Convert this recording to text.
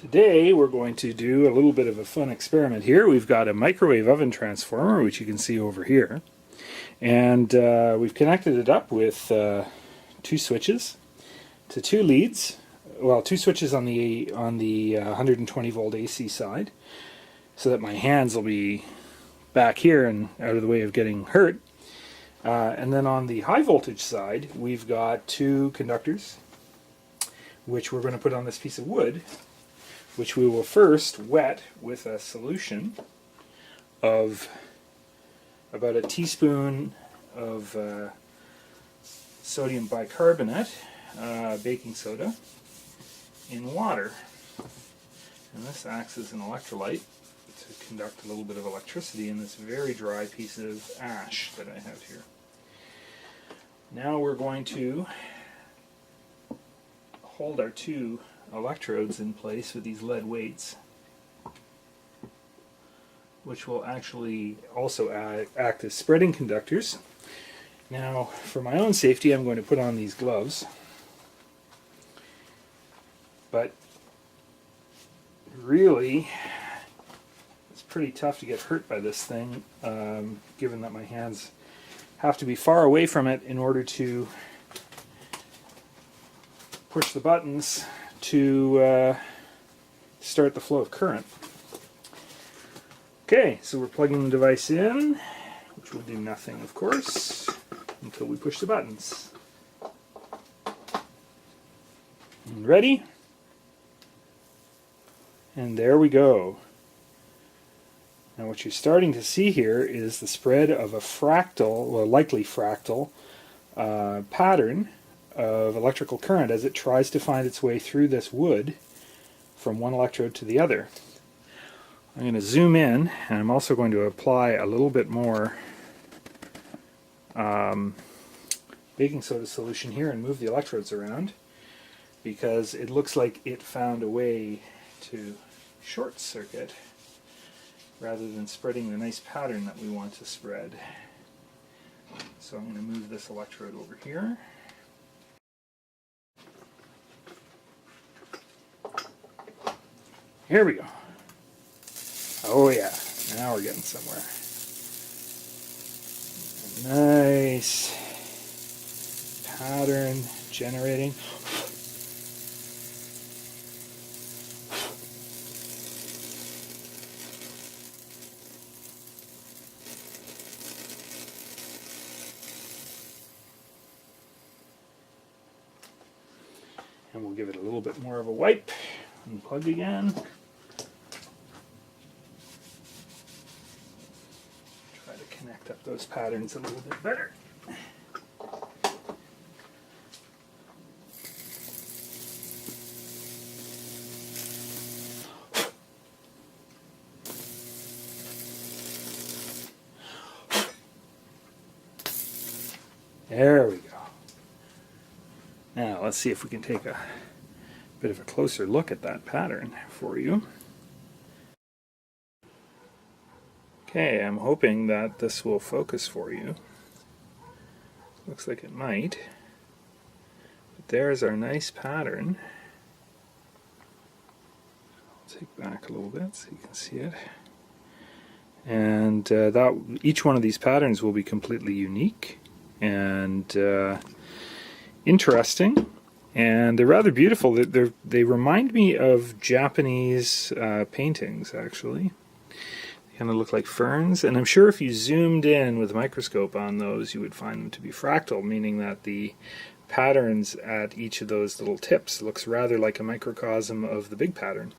Today we're going to do a little bit of a fun experiment here. We've got a microwave oven transformer, which you can see over here, and we've connected it up with two switches to two leads. Well, two switches on the 120 volt AC side, so that my hands will be back here and out of the way of getting hurt. And then on the high voltage side, we've got two conductors, which we're going to put on this piece of wood, which we will first wet with a solution of about a teaspoon of sodium bicarbonate, baking soda, in water. And this acts as an electrolyte to conduct a little bit of electricity in this very dry piece of ash that I have here. Now we're going to hold our two electrodes in place with these lead weights, which will actually also act as spreading conductors. Now, for my own safety, I'm going to put on these gloves, but really it's pretty tough to get hurt by this thing, given that my hands have to be far away from it in order to push the buttons to start the flow of current. Okay, so we're plugging the device in, which will do nothing, of course, until we push the buttons. And ready? And there we go. Now what you're starting to see here is the spread of a fractal, well, likely fractal, pattern of electrical current as it tries to find its way through this wood from one electrode to the other. I'm going to zoom in, and I'm also going to apply a little bit more baking soda solution here and move the electrodes around, because it looks like it found a way to short circuit rather than spreading the nice pattern that we want to spread. So I'm going to move this electrode over here. Here we go. Oh yeah, now we're getting somewhere. Nice pattern generating. And we'll give it a little bit more of a wipe. Unplug again. Try to connect up those patterns a little bit better. There we go. Now let's see if we can take a bit of a closer look at that pattern for you. Okay, I'm hoping that this will focus for you. Looks like it might. But there's our nice pattern. I'll take back a little bit so you can see it. And each one of these patterns will be completely unique and interesting, and they're rather beautiful. They remind me of Japanese paintings, actually. They kind of look like ferns, and I'm sure if you zoomed in with a microscope on those, you would find them to be fractal, meaning that the patterns at each of those little tips looks rather like a microcosm of the big pattern.